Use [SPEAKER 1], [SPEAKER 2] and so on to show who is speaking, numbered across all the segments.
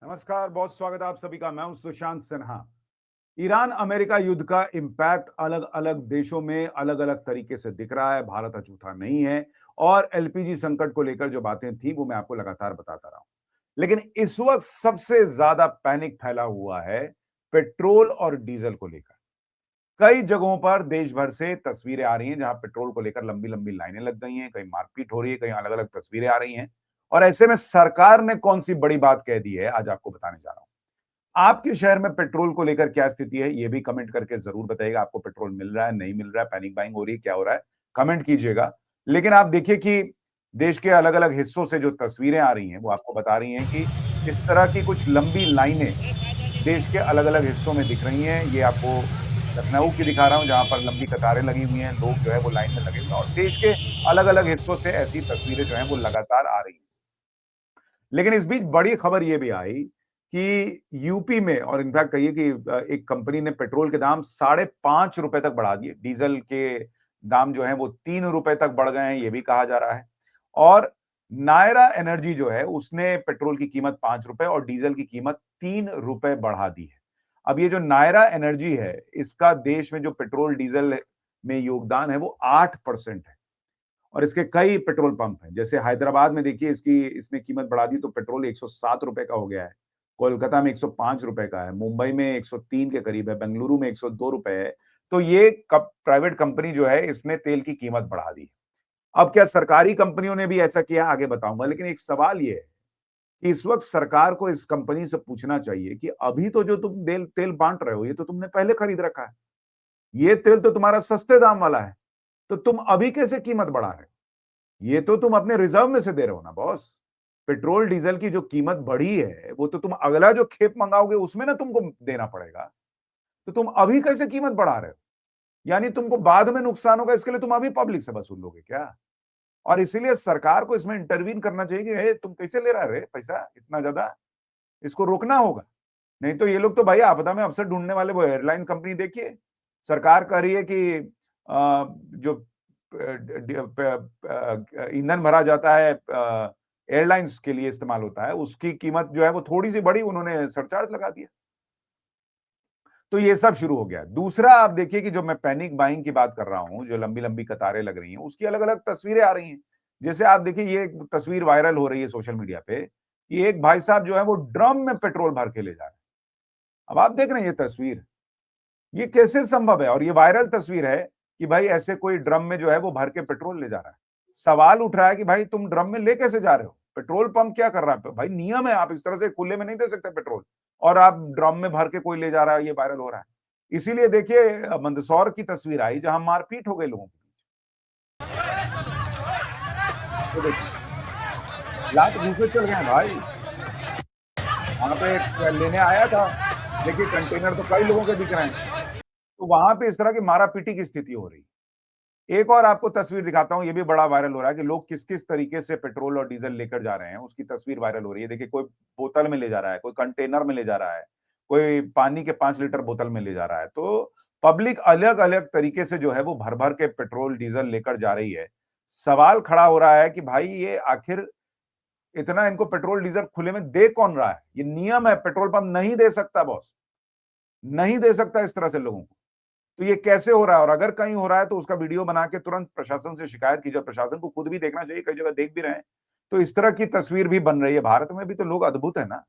[SPEAKER 1] नमस्कार, बहुत स्वागत है आप सभी का। मैं हूं सुशांत सिन्हा। ईरान अमेरिका युद्ध का इम्पैक्ट अलग अलग देशों में अलग अलग तरीके से दिख रहा है। भारत अछूता नहीं है और एलपीजी संकट को लेकर जो बातें थी वो मैं आपको लगातार बताता रहा हूं। लेकिन इस वक्त सबसे ज्यादा पैनिक फैला हुआ है पेट्रोल और डीजल को लेकर। कई जगहों पर देश भर से तस्वीरें आ रही हैं जहां पेट्रोल को लेकर लंबी लंबी लाइनें लग गई हैं, कहीं मारपीट हो रही है, कहीं अलग अलग तस्वीरें आ रही हैं। और ऐसे में सरकार ने कौन सी बड़ी बात कह दी है, आज आपको बताने जा रहा हूं। आपके शहर में पेट्रोल को लेकर क्या स्थिति है, ये भी कमेंट करके जरूर बताइएगा। आपको पेट्रोल मिल रहा है, नहीं मिल रहा है, पैनिक बाइंग हो रही है, क्या हो रहा है, कमेंट कीजिएगा। लेकिन आप देखिए कि देश के अलग अलग हिस्सों से जो तस्वीरें आ रही हैं वो आपको बता रही हैं कि इस तरह की कुछ लंबी लाइनें देश के अलग अलग हिस्सों में दिख रही हैं। ये आपको लखनऊ की दिखा रहा हूं जहां पर लंबी कतारें लगी हुई हैं, लोग जो है वो लाइन में लगे हुए हैं और देश के अलग अलग हिस्सों से ऐसी तस्वीरें जो हैं वो लगातार आ रही हैं। लेकिन इस बीच बड़ी खबर ये भी आई कि यूपी में, और इनफैक्ट कहिए कि एक कंपनी ने पेट्रोल के दाम ₹5.5 तक बढ़ा दिए। डीजल के दाम जो हैं वो ₹3 तक बढ़ गए हैं, ये भी कहा जा रहा है। और नायरा एनर्जी जो है उसने पेट्रोल की कीमत ₹5 और डीजल की कीमत ₹3 बढ़ा दी है। अब ये जो नायरा एनर्जी है, इसका देश में जो पेट्रोल डीजल में योगदान है वो 8% है। और इसके कई पेट्रोल पंप हैं। जैसे हैदराबाद में देखिए इसने कीमत बढ़ा दी तो पेट्रोल ₹107 का हो गया है। कोलकाता में ₹105 का है, मुंबई में 103 के करीब है, बेंगलुरु में ₹102 है। तो ये प्राइवेट कंपनी जो है इसने तेल की कीमत बढ़ा दी। अब क्या सरकारी कंपनियों ने भी ऐसा किया, आगे बताऊंगा। लेकिन एक सवाल ये है कि इस वक्त सरकार को इस कंपनी से पूछना चाहिए कि अभी तो जो तुम तेल तेल बांट रहे हो ये तो तुमने पहले खरीद रखा है। ये तेल तो तुम्हारा सस्ते दाम वाला है, तो तुम अभी कैसे कीमत बढ़ा रहे हो? ये तो तुम अपने रिजर्व में से दे रहे हो ना बॉस। पेट्रोल डीजल की जो कीमत बढ़ी है वो तो तुम अगला जो खेप मंगाओगे उसमें ना तुमको देना पड़ेगा। तो तुम अभी कैसे कीमत बढ़ा रहे हो? यानी तुमको बाद में नुकसान होगा, इसके लिए तुम अभी पब्लिक से वसूल लोगे क्या? और इसीलिए सरकार को इसमें इंटरवीन करना चाहिए कि हे तुम कैसे ले रहा है रे पैसा इतना ज्यादा, इसको रोकना होगा। नहीं तो ये लोग तो भाई आपदा में अवसर ढूंढने वाले वो एयरलाइन कंपनी देखिए। सरकार कह रही है कि जो ईंधन भरा जाता है एयरलाइंस के लिए इस्तेमाल होता है, उसकी कीमत जो है वो थोड़ी सी बढ़ी, उन्होंने सरचार्ज लगा दिया। तो ये सब शुरू हो गया। दूसरा आप देखिए कि जो मैं पैनिक बाइंग की बात कर रहा हूं, जो लंबी लंबी कतारें लग रही हैं, उसकी अलग अलग तस्वीरें आ रही हैं। जैसे आप देखिए ये एक तस्वीर वायरल हो रही है सोशल मीडिया पे कि एक भाई साहब जो है वो ड्रम में पेट्रोल भर के ले जा रहे हैं। अब आप देख रहे हैं ये तस्वीर, ये कैसे संभव है? और ये वायरल तस्वीर है कि भाई ऐसे कोई ड्रम में जो है वो भर के पेट्रोल ले जा रहा है। सवाल उठ रहा है कि भाई तुम ड्रम में ले कैसे जा रहे हो? पेट्रोल पंप क्या कर रहा है? भाई नियम है, आप इस तरह से खुले में नहीं दे सकते पेट्रोल। और आप ड्रम में भर के कोई ले जा रहा है, ये वायरल हो रहा है। इसीलिए देखिए मंदसौर की तस्वीर आई जहां मारपीट हो गई लोगों की। तो देखिए लात घूंसे चल गए हैं भाई। वहां पे एक लेने आया था, देखिए कंटेनर तो कई लोगों के दिख रहे हैं। तो वहां पे इस तरह की मारापीटी की स्थिति हो रही है। एक और आपको तस्वीर दिखाता हूं, ये भी बड़ा वायरल हो रहा है कि लोग किस किस तरीके से पेट्रोल और डीजल लेकर जा रहे हैं, उसकी तस्वीर वायरल हो रही है। देखिए कोई बोतल में ले जा रहा है, कोई कंटेनर में ले जा रहा है, कोई पानी के 5 लीटर बोतल में ले जा रहा है। तो पब्लिक अलग अलग तरीके से जो है वो भर भर के पेट्रोल डीजल लेकर जा रही है। सवाल खड़ा हो रहा है कि भाई ये आखिर इतना इनको पेट्रोल डीजल खुले में दे कौन रहा है? ये नियम है, पेट्रोल पंप नहीं दे सकता बॉस, नहीं दे सकता इस तरह से लोगों को। तो ये कैसे हो रहा है? और अगर कहीं हो रहा है तो उसका वीडियो बना के तुरंत प्रशासन से शिकायत कीजिए। प्रशासन को खुद भी देखना चाहिए, कई जगह देख भी रहे हैं। तो इस तरह की तस्वीर भी बन रही है। भारत में भी तो लोग अद्भुत है ना।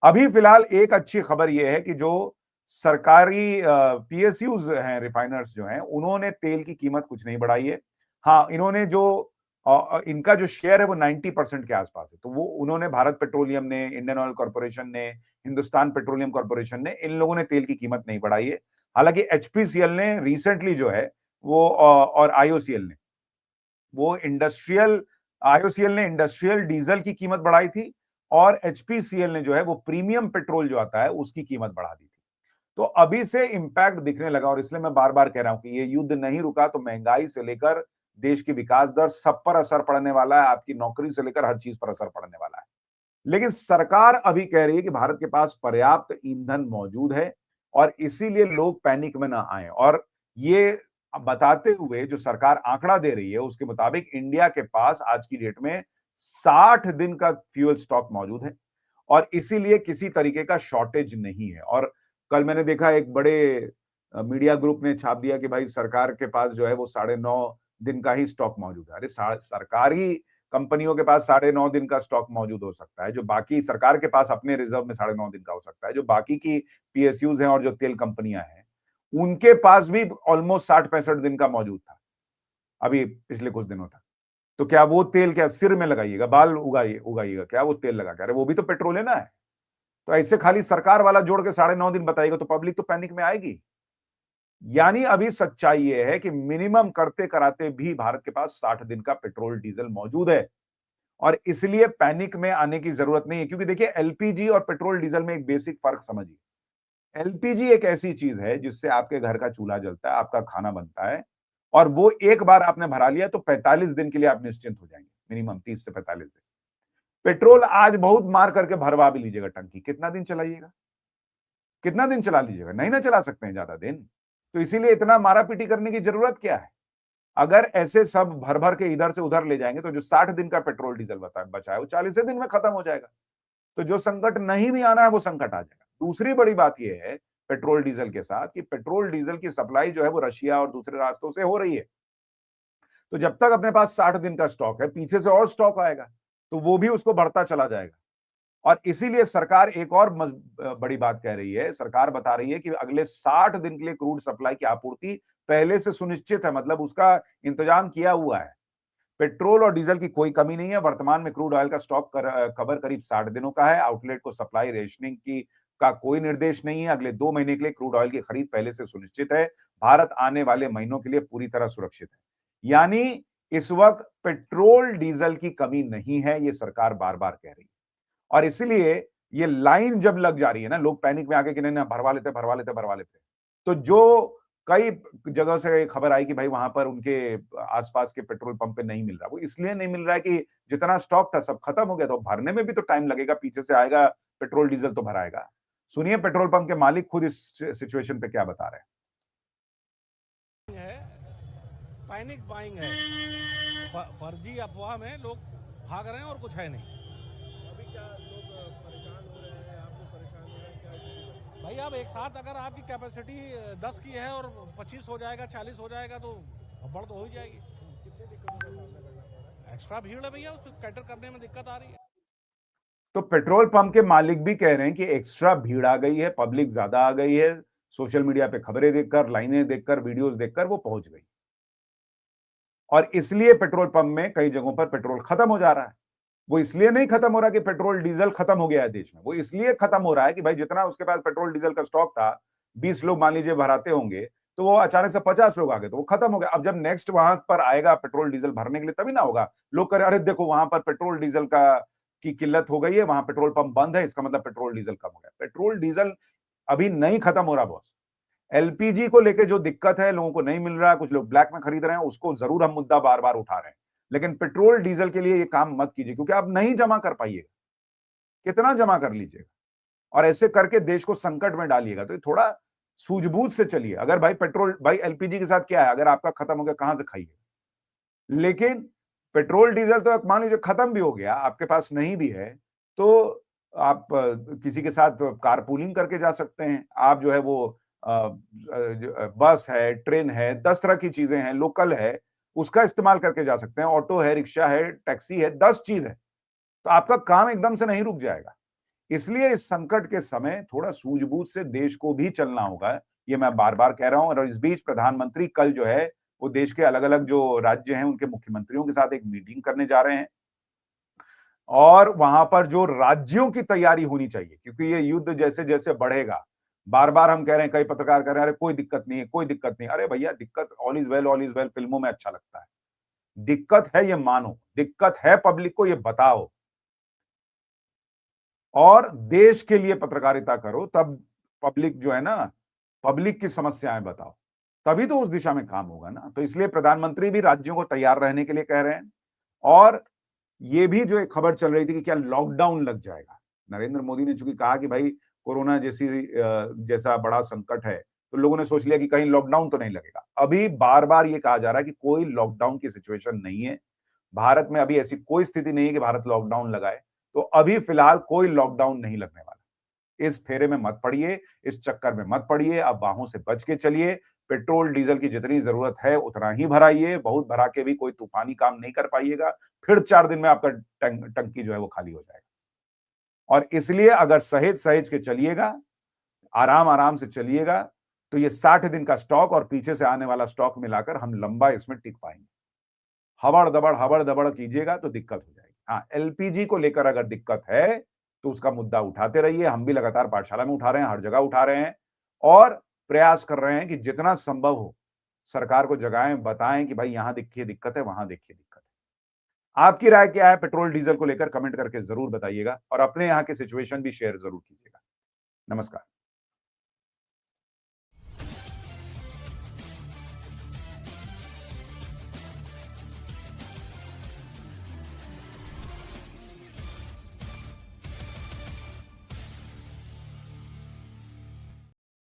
[SPEAKER 1] अभी फिलहाल एक अच्छी खबर यह है कि जो सरकारी पीएसयूज हैं, रिफाइनर्स जो हैं, उन्होंने तेल की कीमत कुछ नहीं बढ़ाई है। हाँ, इन्होंने जो इनका जो शेयर है वो 90% के आसपास है। तो वो उन्होंने भारत पेट्रोलियम ने, इंडियन ऑयल कॉर्पोरेशन ने, हिंदुस्तान पेट्रोलियम कॉर्पोरेशन ने, इन लोगों ने तेल की कीमत नहीं बढ़ाई है। हालांकि एचपीसीएल ने रिसेंटली जो है वो और आईओसीएल ने, वो इंडस्ट्रियल आईओसीएल ने इंडस्ट्रियल डीजल की कीमत बढ़ाई थी और एचपीसीएल ने जो है वो प्रीमियम पेट्रोल जो आता है उसकी कीमत बढ़ा दी थी। तो अभी से इंपैक्ट दिखने लगा और इसलिए मैं बार बार कह रहा हूं कि ये युद्ध नहीं रुका तो महंगाई से लेकर देश की विकास दर सब पर असर पड़ने वाला है। आपकी नौकरी से लेकर हर चीज पर असर पड़ने वाला है। लेकिन सरकार अभी कह रही है कि भारत के पास पर्याप्त ईंधन मौजूद है और इसीलिए लोग पैनिक में ना आए। और ये बताते हुए जो सरकार आंकड़ा दे रही है उसके मुताबिक इंडिया के पास आज की डेट में 60 दिन का फ्यूल स्टॉक मौजूद है। और इसीलिए किसी तरीके का शॉर्टेज नहीं है। और कल मैंने देखा एक बड़े मीडिया ग्रुप ने छाप दिया कि भाई सरकार के पास जो है वो 9.5 दिन का ही स्टॉक मौजूद है। अरे सरकारी कंपनियों के पास 9.5 दिन का स्टॉक मौजूद हो सकता है, जो बाकी सरकार के पास अपने रिजर्व में 9.5 दिन का हो सकता है, जो बाकी की पीएसयूज हैं और जो तेल कंपनियां हैं उनके पास भी ऑलमोस्ट 60-65 दिन का मौजूद था अभी पिछले कुछ दिनों तक। तो क्या वो तेल क्या सिर में लगाइएगा, बाल उगाइएगा क्या वो तेल लगा के? अरे वो भी तो पेट्रोल है ना। तो ऐसे खाली सरकार वाला जोड़ के 9.5 दिन बताइएगा तो पब्लिक तो पैनिक में आएगी। यानी अभी सच्चाई ये है कि मिनिमम करते कराते भी भारत के पास 60 दिन का पेट्रोल डीजल मौजूद है और इसलिए पैनिक में आने की जरूरत नहीं है। क्योंकि देखिए एलपीजी और पेट्रोल डीजल में एक बेसिक फर्क समझिए। एलपीजी एक ऐसी चीज है जिससे आपके घर का चूल्हा जलता है, आपका खाना बनता है और वो एक बार आपने भरा लिया तो 45 दिन के लिए आप निश्चिंत हो जाएंगे, मिनिमम 30 से 45 दिन। पेट्रोल आज बहुत मार करके भरवा भी लीजिएगा टंकी, कितना दिन चलाइएगा? कितना दिन चला लीजिएगा? नहीं ना चला सकते हैं ज्यादा दिन। तो इसीलिए इतना मारा पीटी करने की जरूरत क्या है? अगर ऐसे सब भर भर के इधर से उधर ले जाएंगे तो जो 60 दिन का पेट्रोल डीजल बचा है वो 40 दिन में खत्म हो जाएगा। तो जो संकट नहीं भी आना है वो संकट आ जाएगा। दूसरी बड़ी बात यह है पेट्रोल डीजल के साथ कि पेट्रोल डीजल की सप्लाई जो है वो रशिया और दूसरे रास्तों से हो रही है। तो जब तक अपने पास 60 दिन का स्टॉक है, पीछे से और स्टॉक आएगा तो वो भी उसको बढ़ता चला जाएगा। और इसीलिए सरकार एक और बड़ी बात कह रही है। सरकार बता रही है कि अगले 60 दिन के लिए क्रूड सप्लाई की आपूर्ति पहले से सुनिश्चित है, मतलब उसका इंतजाम किया हुआ है। पेट्रोल और डीजल की कोई कमी नहीं है। वर्तमान में क्रूड ऑयल का स्टॉक कवर करीब 60 दिनों का है। आउटलेट को सप्लाई रेशनिंग की का कोई निर्देश नहीं है। अगले 2 महीने के लिए क्रूड ऑयल की खरीद पहले से सुनिश्चित है। भारत आने वाले महीनों के लिए पूरी तरह सुरक्षित है। यानी इस वक्त पेट्रोल डीजल की कमी नहीं है, ये सरकार बार बार कह रही है। और इसलिए ये लाइन जब लग जा रही है ना, लोग पैनिक में आके कि नहीं ना भरवा लेते। तो जो कई जगह से खबर आई कि भाई वहां पर उनके आसपास के पेट्रोल पंप पे नहीं मिल रहा, वो इसलिए नहीं मिल रहा है कि जितना स्टॉक था सब खत्म हो गया। तो भरने में भी तो टाइम लगेगा, पीछे से आएगा पेट्रोल डीजल तो भराएगा। सुनिए पेट्रोल पंप के मालिक खुद इस सिचुएशन पे क्या बता रहे
[SPEAKER 2] है। पैनिक बाइंग है, फर्जी अफवाह में लोग भाग रहे हैं और कुछ है नहीं।
[SPEAKER 3] अभी क्या लोग परेशान हो रहे हैं, आप लोग परेशान हो रहे हैं क्या?
[SPEAKER 2] भाई अब एक साथ अगर आपकी कैपेसिटी 10 की है और 25 हो जाएगा, 40 हो जाएगा तो बढ़ तो हो ही जाएगी।
[SPEAKER 3] कितनी दिक्कतों का सामना करना पड़ रहा है?
[SPEAKER 2] एक्स्ट्रा भीड़ है भैया, उसको कैटर करने में दिक्कत आ रही है।
[SPEAKER 1] तो पेट्रोल पंप के मालिक भी कह रहे हैं कि एक्स्ट्रा भीड़ आ गई है, पब्लिक ज्यादा आ गई है। सोशल मीडिया पे खबरें देखकर, लाइनें देखकर, वीडियोस देखकर वो पहुंच गई और इसलिए पेट्रोल पंप में कई जगहों पर पेट्रोल खत्म हो जा रहा है। वो इसलिए नहीं खत्म हो रहा कि पेट्रोल डीजल खत्म हो गया है देश में, वो इसलिए खत्म हो रहा है कि भाई जितना उसके पास पेट्रोल डीजल का स्टॉक था, 20 लोग मान लीजिए भराते होंगे, तो वो अचानक से 50 लोग आ गए तो वो खत्म हो गया। अब जब नेक्स्ट वहां पर आएगा पेट्रोल डीजल भरने के लिए तभी ना होगा। लोग कह रहे अरे देखो वहां पर पेट्रोल डीजल का की किल्लत हो गई है, वहां पेट्रोल पंप बंद है, इसका मतलब पेट्रोल डीजल कम हो गया। पेट्रोल डीजल अभी नहीं खत्म हो रहा बॉस। एलपीजी को लेके जो दिक्कत है, लोगों को नहीं मिल रहा, कुछ लोग ब्लैक में खरीद रहे हैं, उसको जरूर हम मुद्दा बार बार उठा रहे हैं। लेकिन पेट्रोल डीजल के लिए ये काम मत कीजिए क्योंकि आप नहीं जमा कर पाइएगा। कितना जमा कर लीजिएगा और ऐसे करके देश को संकट में डालिएगा। तो थोड़ा सूझबूझ से चलिए। अगर भाई पेट्रोल, भाई एलपीजी के साथ क्या है, अगर आपका खत्म हो गया कहां से खाइए। लेकिन पेट्रोल डीजल तो मान लीजिए खत्म भी हो गया, आपके पास नहीं भी है, तो आप किसी के साथ कारपूलिंग करके जा सकते हैं। आप जो है वो बस है, ट्रेन है, 10 तरह की चीजें हैं, लोकल है, उसका इस्तेमाल करके जा सकते हैं। ऑटो है, रिक्शा है, टैक्सी है, 10 चीज है। तो आपका काम एकदम से नहीं रुक जाएगा। इसलिए इस संकट के समय थोड़ा सूझबूझ से देश को भी चलना होगा, ये मैं बार बार कह रहा हूं। और इस बीच प्रधानमंत्री कल जो है वो देश के अलग अलग जो राज्य हैं उनके मुख्यमंत्रियों के साथ एक मीटिंग करने जा रहे हैं और वहां पर जो राज्यों की तैयारी होनी चाहिए, क्योंकि ये युद्ध जैसे जैसे बढ़ेगा, बार बार हम कह रहे हैं, कई पत्रकार कह रहे हैं अरे कोई दिक्कत नहीं है, कोई दिक्कत नहीं। अरे भैया दिक्कत, ऑल इज वेल फिल्मों में अच्छा लगता है। दिक्कत है ये मानो, दिक्कत है पब्लिक को ये बताओ और देश के लिए पत्रकारिता करो, तब पब्लिक जो है ना, पब्लिक की समस्याएं बताओ, तभी तो उस दिशा में काम होगा ना। तो इसलिए प्रधानमंत्री भी राज्यों को तैयार रहने के लिए कह रहे हैं। और ये भी जो एक खबर चल रही थी कि क्या लॉकडाउन लग जाएगा। नरेंद्र मोदी ने चूंकि कहा कि भाई कोरोना जैसा बड़ा संकट है, तो लोगों ने सोच लिया कि कहीं लॉकडाउन तो नहीं लगेगा। अभी बार बार ये कहा जा रहा है कि कोई लॉकडाउन की सिचुएशन नहीं है। भारत में अभी ऐसी कोई स्थिति नहीं है कि भारत लॉकडाउन लगाए। तो अभी फिलहाल कोई लॉकडाउन नहीं लगने वाला। इस फेरे में मत पड़िए, इस चक्कर में मत पड़िए, अब बाहों से बच के चलिए। पेट्रोल डीजल की जितनी जरूरत है उतना ही भराइए, बहुत भरा के भी कोई तूफानी काम नहीं कर पाइएगा, फिर 4 दिन में आपका टंकी जो है वो खाली हो जाएगा। और इसलिए अगर सहेज सहेज के चलिएगा, आराम आराम से चलिएगा, तो ये 60 दिन का स्टॉक और पीछे से आने वाला स्टॉक मिलाकर हम लंबा इसमें टिक पाएंगे। हबड़ दबड़ कीजिएगा तो दिक्कत हो जाएगी। हाँ, एलपीजी को लेकर अगर दिक्कत है तो उसका मुद्दा उठाते रहिए। हम भी लगातार पाठशाला में उठा रहे हैं, हर जगह उठा रहे हैं और प्रयास कर रहे हैं कि जितना संभव हो सरकार को जगाएं, बताएं कि भाई यहां देखिए दिक्कत है, वहां देखिए दिक्कत है। आपकी राय क्या है पेट्रोल डीजल को लेकर? कमेंट करके जरूर बताइएगा और अपने यहां के सिचुएशन भी शेयर जरूर कीजिएगा। नमस्कार।